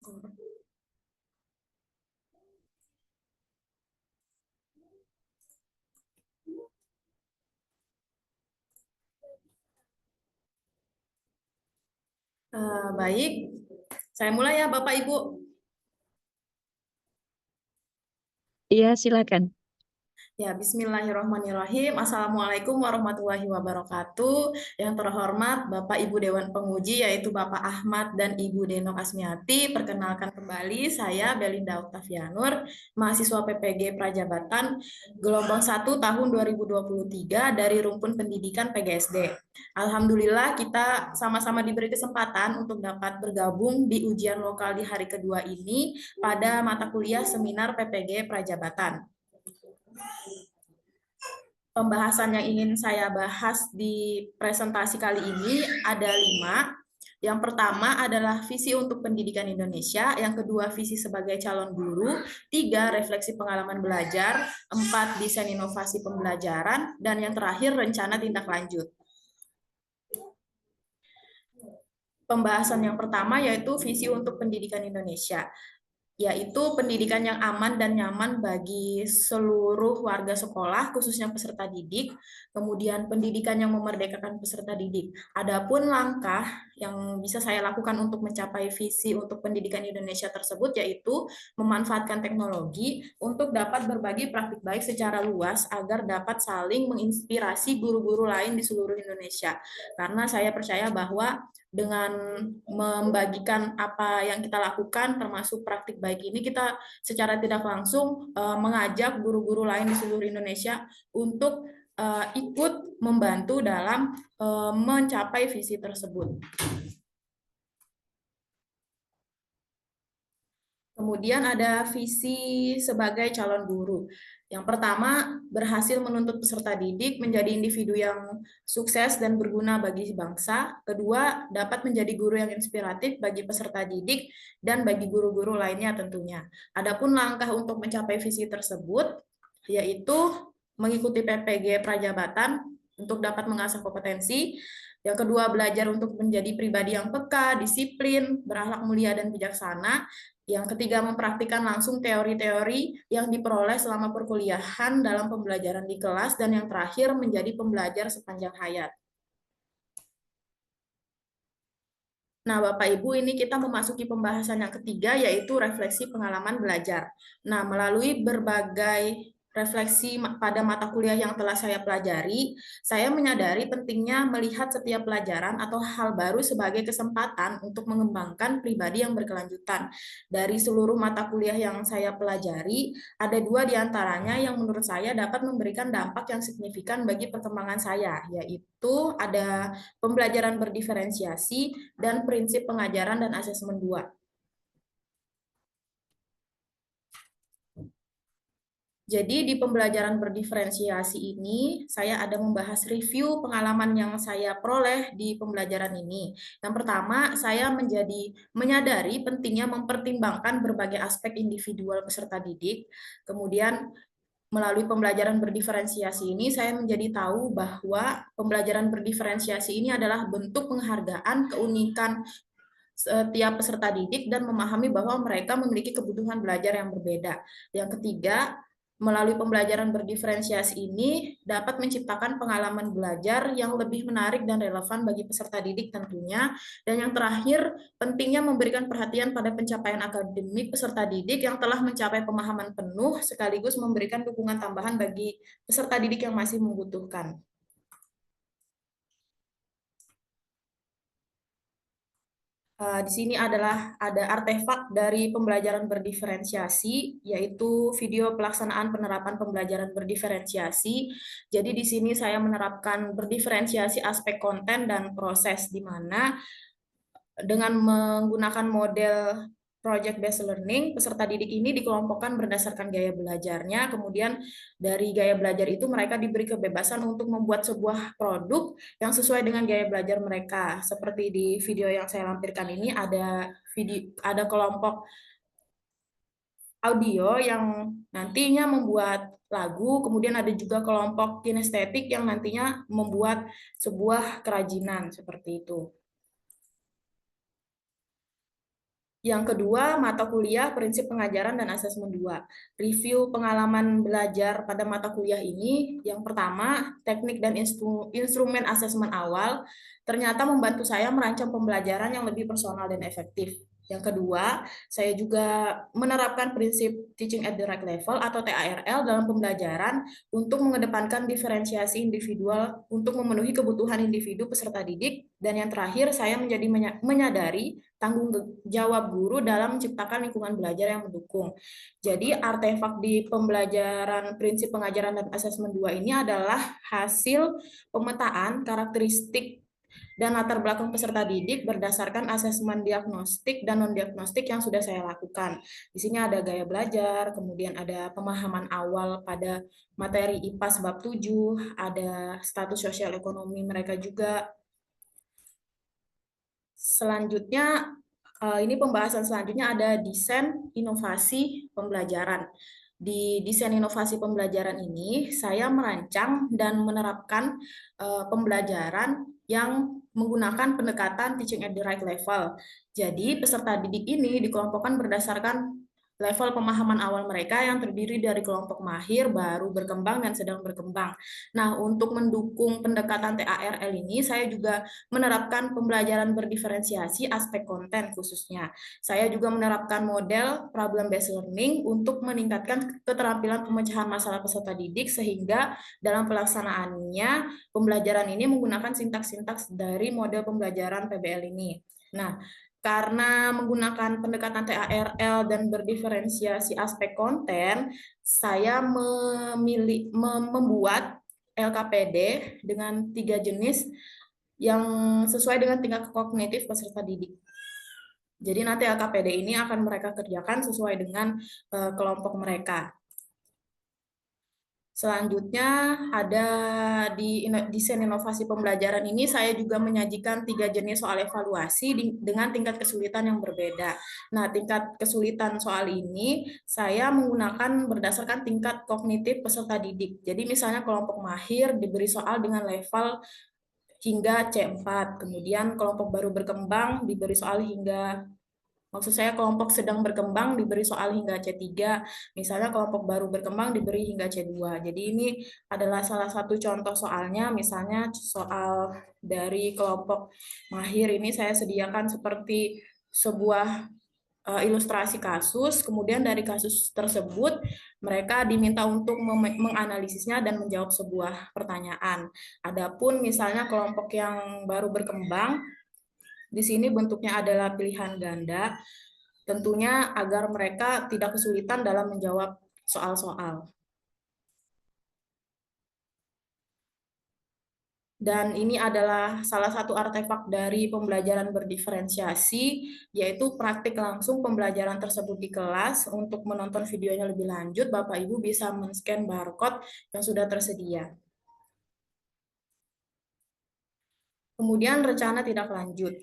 Baik, saya mulai ya Bapak Ibu. Iya, silakan. Ya, bismillahirrahmanirrahim. Assalamualaikum warahmatullahi wabarakatuh. Yang terhormat Bapak Ibu Dewan Penguji, yaitu Bapak Ahmad dan Ibu Denok Asmiati. Perkenalkan kembali, saya Belinda Oktavianur, mahasiswa PPG Prajabatan, gelombang 1 tahun 2023 dari Rumpun Pendidikan PGSD. Alhamdulillah kita sama-sama diberi kesempatan untuk dapat bergabung di ujian lokal di hari kedua ini pada mata kuliah seminar PPG Prajabatan. Pembahasan yang ingin saya bahas di presentasi kali ini ada 5. Yang pertama adalah visi untuk pendidikan Indonesia, yang kedua visi sebagai calon guru, 3 refleksi pengalaman belajar, 4 desain inovasi pembelajaran, dan yang terakhir rencana tindak lanjut. Pembahasan yang pertama yaitu visi untuk pendidikan Indonesia, yaitu pendidikan yang aman dan nyaman bagi seluruh warga sekolah, khususnya peserta didik, kemudian pendidikan yang memerdekakan peserta didik. Adapun langkah yang bisa saya lakukan untuk mencapai visi untuk pendidikan Indonesia tersebut, yaitu memanfaatkan teknologi untuk dapat berbagi praktik baik secara luas agar dapat saling menginspirasi guru-guru lain di seluruh Indonesia. Karena saya percaya bahwa dengan membagikan apa yang kita lakukan, termasuk praktik baik ini, kita secara tidak langsung mengajak guru-guru lain di seluruh Indonesia untuk ikut membantu dalam mencapai visi tersebut. Kemudian ada visi sebagai calon guru. Yang pertama, berhasil menuntut peserta didik menjadi individu yang sukses dan berguna bagi bangsa. Kedua, dapat menjadi guru yang inspiratif bagi peserta didik dan bagi guru-guru lainnya tentunya. Adapun langkah untuk mencapai visi tersebut, yaitu mengikuti PPG Prajabatan untuk dapat mengasah kompetensi. Yang kedua, belajar untuk menjadi pribadi yang peka, disiplin, berakhlak mulia, dan bijaksana. Yang ketiga, mempraktikkan langsung teori-teori yang diperoleh selama perkuliahan dalam pembelajaran di kelas. Dan yang terakhir, menjadi pembelajar sepanjang hayat. Nah, Bapak Ibu, ini kita memasuki pembahasan yang ketiga, yaitu refleksi pengalaman belajar. Nah, melalui berbagai refleksi pada mata kuliah yang telah saya pelajari, saya menyadari pentingnya melihat setiap pelajaran atau hal baru sebagai kesempatan untuk mengembangkan pribadi yang berkelanjutan. Dari seluruh mata kuliah yang saya pelajari, ada 2 diantaranya yang menurut saya dapat memberikan dampak yang signifikan bagi perkembangan saya, yaitu ada pembelajaran berdiferensiasi dan prinsip pengajaran dan asesmen 2. Jadi di pembelajaran berdiferensiasi ini, saya ada membahas review pengalaman yang saya peroleh di pembelajaran ini. Yang pertama, saya menyadari pentingnya mempertimbangkan berbagai aspek individual peserta didik. Kemudian melalui pembelajaran berdiferensiasi ini, saya menjadi tahu bahwa pembelajaran berdiferensiasi ini adalah bentuk penghargaan keunikan setiap peserta didik dan memahami bahwa mereka memiliki kebutuhan belajar yang berbeda. Yang ketiga, melalui pembelajaran berdiferensiasi ini dapat menciptakan pengalaman belajar yang lebih menarik dan relevan bagi peserta didik tentunya. Dan yang terakhir, pentingnya memberikan perhatian pada pencapaian akademik peserta didik yang telah mencapai pemahaman penuh sekaligus memberikan dukungan tambahan bagi peserta didik yang masih membutuhkan. Di sini adalah ada artefak dari pembelajaran berdiferensiasi, yaitu video pelaksanaan penerapan pembelajaran berdiferensiasi. Jadi di sini saya menerapkan berdiferensiasi aspek konten dan proses, di mana dengan menggunakan model project based learning, peserta didik ini dikelompokkan berdasarkan gaya belajarnya, kemudian dari gaya belajar itu mereka diberi kebebasan untuk membuat sebuah produk yang sesuai dengan gaya belajar mereka. Seperti di video yang saya lampirkan ini ada kelompok audio yang nantinya membuat lagu, kemudian ada juga kelompok kinestetik yang nantinya membuat sebuah kerajinan seperti itu. Yang kedua, mata kuliah prinsip pengajaran dan asesmen 2. Review pengalaman belajar pada mata kuliah ini, yang pertama, teknik dan instrumen asesmen awal, ternyata membantu saya merancang pembelajaran yang lebih personal dan efektif. Yang kedua, saya juga menerapkan prinsip teaching at the right level atau TARL dalam pembelajaran untuk mengedepankan diferensiasi individual untuk memenuhi kebutuhan individu peserta didik. Dan yang terakhir, saya menjadi menyadari tanggung jawab guru dalam menciptakan lingkungan belajar yang mendukung. Jadi artefak di pembelajaran prinsip pengajaran dan asesmen 2 ini adalah hasil pemetaan karakteristik dan latar belakang peserta didik berdasarkan asesmen diagnostik dan non-diagnostik yang sudah saya lakukan. Di sini ada gaya belajar, kemudian ada pemahaman awal pada materi IPA bab 7, ada status sosial ekonomi mereka juga. Selanjutnya, ini pembahasan selanjutnya ada desain inovasi pembelajaran. Di desain inovasi pembelajaran ini, saya merancang dan menerapkan pembelajaran yang menggunakan pendekatan teaching at the right level. Jadi, peserta didik ini dikelompokkan berdasarkan level pemahaman awal mereka yang terdiri dari kelompok mahir, baru berkembang, dan sedang berkembang. Nah, untuk mendukung pendekatan TARL ini, saya juga menerapkan pembelajaran berdiferensiasi aspek konten khususnya. Saya juga menerapkan model problem based learning untuk meningkatkan keterampilan pemecahan masalah peserta didik sehingga dalam pelaksanaannya pembelajaran ini menggunakan sintaks-sintaks dari model pembelajaran PBL ini. Nah, karena menggunakan pendekatan TARL dan berdiferensiasi aspek konten, saya membuat LKPD dengan 3 jenis yang sesuai dengan tingkat kognitif peserta didik. Jadi nanti LKPD ini akan mereka kerjakan sesuai dengan kelompok mereka. Selanjutnya ada di desain inovasi pembelajaran ini saya juga menyajikan 3 jenis soal evaluasi dengan tingkat kesulitan yang berbeda. Nah, tingkat kesulitan soal ini saya menggunakan berdasarkan tingkat kognitif peserta didik. Jadi misalnya kelompok mahir diberi soal dengan level hingga C4. Kemudian kelompok baru berkembang diberi soal hingga Maksud saya kelompok sedang berkembang diberi soal hingga C3, misalnya kelompok baru berkembang diberi hingga C2. Jadi ini adalah salah satu contoh soalnya, misalnya soal dari kelompok mahir ini saya sediakan seperti sebuah ilustrasi kasus, kemudian dari kasus tersebut mereka diminta untuk menganalisisnya dan menjawab sebuah pertanyaan. Adapun misalnya kelompok yang baru berkembang, di sini bentuknya adalah pilihan ganda, tentunya agar mereka tidak kesulitan dalam menjawab soal-soal. Dan ini adalah salah satu artefak dari pembelajaran berdiferensiasi, yaitu praktik langsung pembelajaran tersebut di kelas. Untuk menonton videonya lebih lanjut, Bapak Ibu bisa men-scan barcode yang sudah tersedia. Kemudian rencana tindak lanjut.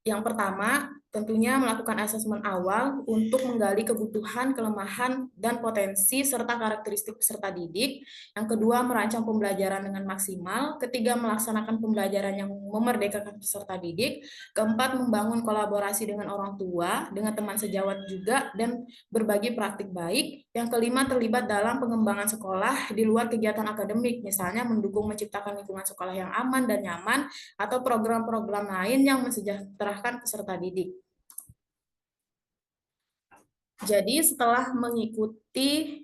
Yang pertama, tentunya melakukan asesmen awal untuk menggali kebutuhan, kelemahan, dan potensi serta karakteristik peserta didik. Yang kedua, merancang pembelajaran dengan maksimal. Ketiga, melaksanakan pembelajaran yang memerdekakan peserta didik. Keempat, membangun kolaborasi dengan orang tua, dengan teman sejawat juga, dan berbagi praktik baik. Yang kelima, terlibat dalam pengembangan sekolah di luar kegiatan akademik, misalnya mendukung menciptakan lingkungan sekolah yang aman dan nyaman, atau program-program lain yang mensejahterakan peserta didik. Jadi setelah mengikuti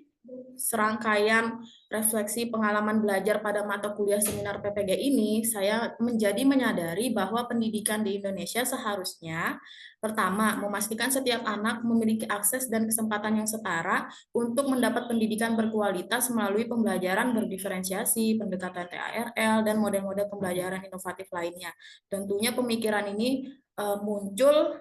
serangkaian refleksi pengalaman belajar pada mata kuliah seminar PPG ini, saya menjadi menyadari bahwa pendidikan di Indonesia seharusnya pertama, memastikan setiap anak memiliki akses dan kesempatan yang setara untuk mendapat pendidikan berkualitas melalui pembelajaran berdiferensiasi, pendekatan TARL, dan model-model pembelajaran inovatif lainnya. Tentunya pemikiran ini muncul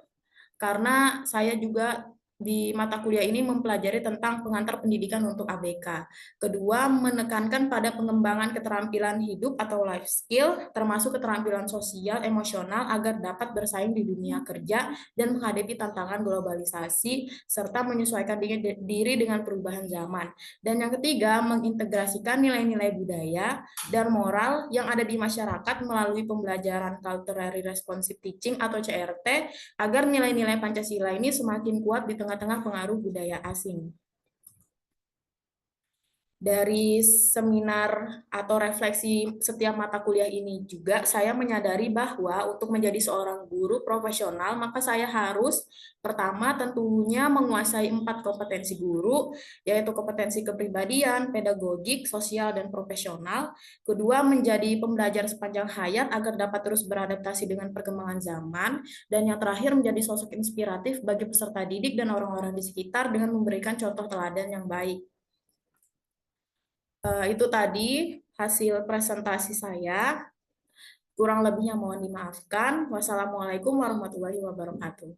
karena saya juga di mata kuliah ini mempelajari tentang pengantar pendidikan untuk ABK. Kedua, menekankan pada pengembangan keterampilan hidup atau life skill, termasuk keterampilan sosial, emosional, agar dapat bersaing di dunia kerja dan menghadapi tantangan globalisasi, serta menyesuaikan diri dengan perubahan zaman. Dan yang ketiga, mengintegrasikan nilai-nilai budaya dan moral yang ada di masyarakat melalui pembelajaran Culturally Responsive Teaching atau CRT, agar nilai-nilai Pancasila ini semakin kuat di tengah-tengah pengaruh budaya asing. Dari seminar atau refleksi setiap mata kuliah ini juga saya menyadari bahwa untuk menjadi seorang guru profesional maka saya harus pertama tentunya menguasai 4 kompetensi guru, yaitu kompetensi kepribadian, pedagogik, sosial, dan profesional. Kedua, menjadi pembelajar sepanjang hayat agar dapat terus beradaptasi dengan perkembangan zaman. Dan yang terakhir, menjadi sosok inspiratif bagi peserta didik dan orang-orang di sekitar dengan memberikan contoh teladan yang baik. Itu tadi hasil presentasi saya. Kurang lebihnya mohon dimaafkan. Wassalamualaikum warahmatullahi wabarakatuh.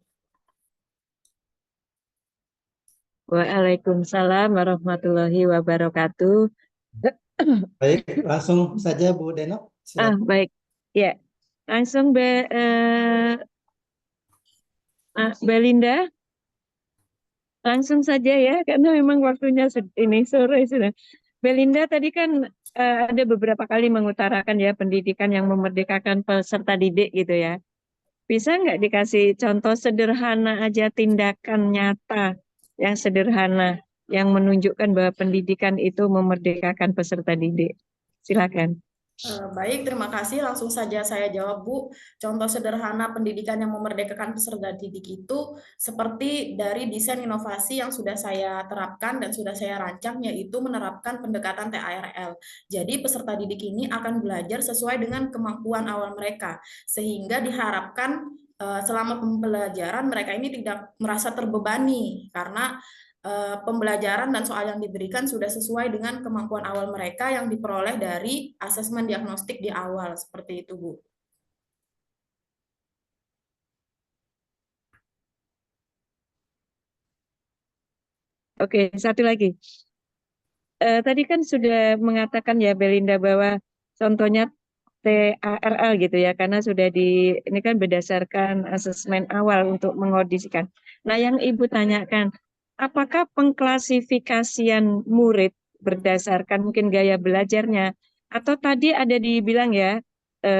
Waalaikumsalam warahmatullahi wabarakatuh. Baik, langsung saja Bu Deno. Silakan. Baik. Ya. Langsung Belinda. Langsung saja ya, karena memang waktunya ini sore sudah. Belinda tadi kan ada beberapa kali mengutarakan ya pendidikan yang memerdekakan peserta didik gitu ya. Bisa nggak dikasih contoh sederhana aja, tindakan nyata yang sederhana yang menunjukkan bahwa pendidikan itu memerdekakan peserta didik? Silakan. Baik, terima kasih. Langsung saja saya jawab, Bu. Contoh sederhana pendidikan yang memerdekakan peserta didik itu seperti dari desain inovasi yang sudah saya terapkan dan sudah saya rancang, yaitu menerapkan pendekatan TARL. Jadi peserta didik ini akan belajar sesuai dengan kemampuan awal mereka, sehingga diharapkan selama pembelajaran mereka ini tidak merasa terbebani karena pembelajaran dan soal yang diberikan sudah sesuai dengan kemampuan awal mereka yang diperoleh dari asesmen diagnostik di awal. Seperti itu, Bu. Oke, satu lagi. Tadi kan sudah mengatakan ya Belinda bahwa contohnya TARL gitu ya, karena sudah ini kan berdasarkan asesmen awal untuk mengondisikan. Nah, yang Ibu tanyakan, apakah pengklasifikasian murid berdasarkan mungkin gaya belajarnya, atau tadi ada dibilang ya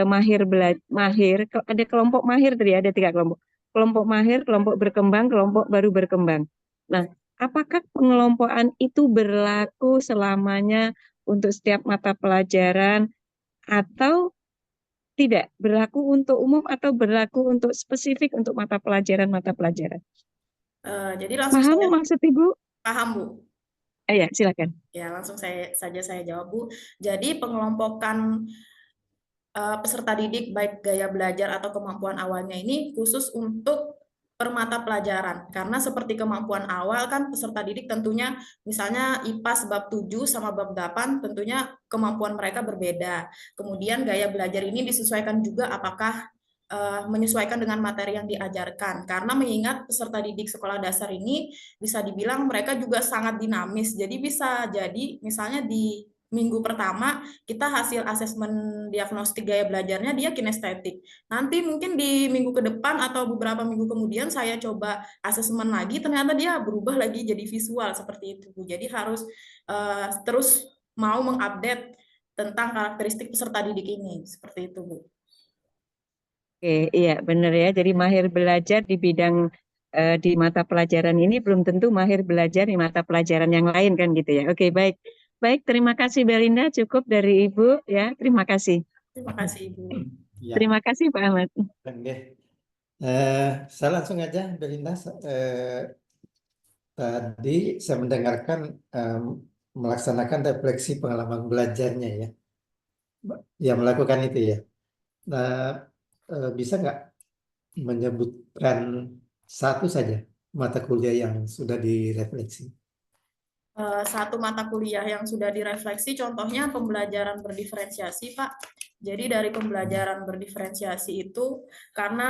mahir, ada kelompok mahir tadi, ada 3 kelompok. Kelompok mahir, kelompok berkembang, kelompok baru berkembang. Nah, apakah pengelompokan itu berlaku selamanya untuk setiap mata pelajaran atau tidak? Berlaku untuk umum atau berlaku untuk spesifik untuk mata pelajaran? Jadi langsung Paham saya maksud Ibu? paham, Bu. Ya, silakan. Ya, langsung saya jawab, Bu. Jadi pengelompokan peserta didik baik gaya belajar atau kemampuan awalnya ini khusus untuk per mata pelajaran. Karena seperti kemampuan awal kan peserta didik tentunya misalnya IPA bab 7 sama bab 8 tentunya kemampuan mereka berbeda. Kemudian gaya belajar ini disesuaikan juga apakah menyesuaikan dengan materi yang diajarkan. Karena mengingat peserta didik sekolah dasar ini bisa dibilang mereka juga sangat dinamis. Jadi bisa jadi misalnya di minggu pertama kita hasil asesmen diagnostik gaya belajarnya dia kinestetik. Nanti mungkin di minggu ke depan atau beberapa minggu kemudian saya coba asesmen lagi, ternyata dia berubah lagi jadi visual seperti itu. Jadi harus terus mau mengupdate tentang karakteristik peserta didik ini. Seperti itu, Bu. Oke, iya benar ya. Jadi mahir belajar di bidang di mata pelajaran ini belum tentu mahir belajar di mata pelajaran yang lain kan gitu ya. Oke, baik. Baik, terima kasih Belinda. Cukup dari Ibu ya. Terima kasih. Terima kasih, Ibu. Ya. Terima kasih Pak Ahmad. Saya langsung aja Belinda. Tadi saya mendengarkan melaksanakan refleksi pengalaman belajarnya ya. Ya melakukan itu ya. Nah, bisa nggak menyebutkan satu saja mata kuliah yang sudah direfleksi? Satu mata kuliah yang sudah direfleksi, contohnya pembelajaran berdiferensiasi, Pak. Jadi dari pembelajaran berdiferensiasi itu, karena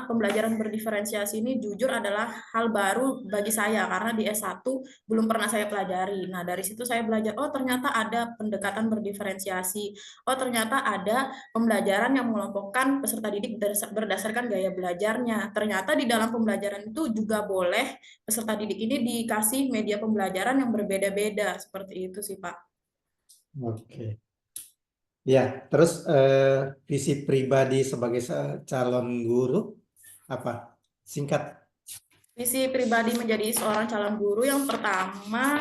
pembelajaran berdiferensiasi ini jujur adalah hal baru bagi saya, karena di S1 belum pernah saya pelajari. Nah, dari situ saya belajar, oh ternyata ada pendekatan berdiferensiasi, oh ternyata ada pembelajaran yang mengelompokkan peserta didik berdasarkan gaya belajarnya. Ternyata di dalam pembelajaran itu juga boleh peserta didik ini dikasih media pembelajaran yang berbeda-beda, seperti itu sih Pak. Oke. Ya, terus visi pribadi sebagai calon guru apa? Singkat. Visi pribadi menjadi seorang calon guru yang pertama,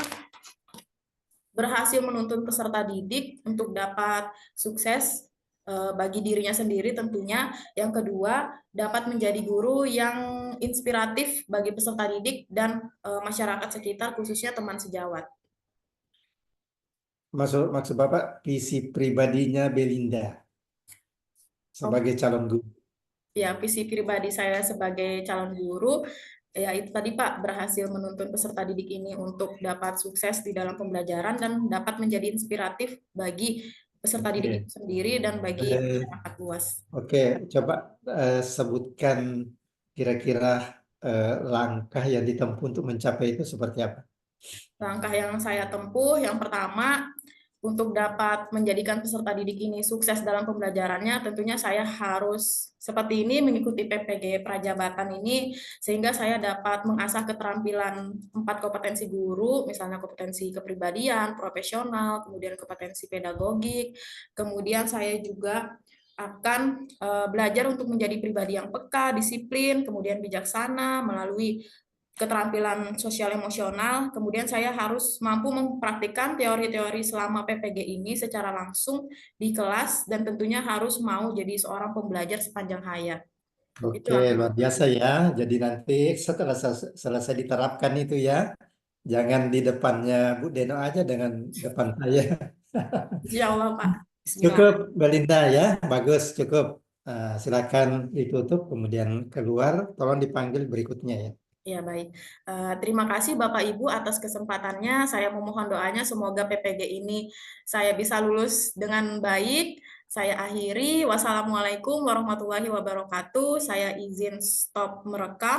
berhasil menuntun peserta didik untuk dapat sukses bagi dirinya sendiri tentunya. Yang kedua, dapat menjadi guru yang inspiratif bagi peserta didik dan masyarakat sekitar, khususnya teman sejawat. Maksud Bapak visi pribadinya Belinda sebagai calon guru. Ya, visi pribadi saya sebagai calon guru, ya itu tadi Pak, berhasil menuntun peserta didik ini untuk dapat sukses di dalam pembelajaran dan dapat menjadi inspiratif bagi peserta didik itu sendiri dan bagi masyarakat luas. Oke, coba sebutkan kira-kira langkah yang ditempuh untuk mencapai itu seperti apa? Langkah yang saya tempuh, yang pertama, untuk dapat menjadikan peserta didik ini sukses dalam pembelajarannya, tentunya saya harus seperti ini mengikuti PPG Prajabatan ini, sehingga saya dapat mengasah keterampilan 4 kompetensi guru, misalnya kompetensi kepribadian, profesional, kemudian kompetensi pedagogik, kemudian saya juga akan belajar untuk menjadi pribadi yang peka, disiplin, kemudian bijaksana melalui keterampilan sosial emosional, kemudian saya harus mampu mempraktikkan teori-teori selama PPG ini secara langsung di kelas, dan tentunya harus mau jadi seorang pembelajar sepanjang hayat. Oke, luar biasa ya. Jadi nanti setelah selesai diterapkan itu ya, jangan di depannya Bu Deno aja, dengan depan saya. Insya Allah Pak. Bismillah. Cukup Belinda ya, bagus, cukup. Silakan ditutup, kemudian keluar. Tolong dipanggil berikutnya ya. Ya, baik. Terima kasih Bapak Ibu atas kesempatannya. Saya memohon doanya semoga PPG ini saya bisa lulus dengan baik. Saya akhiri. Wassalamualaikum warahmatullahi wabarakatuh. Saya izin stop merekam.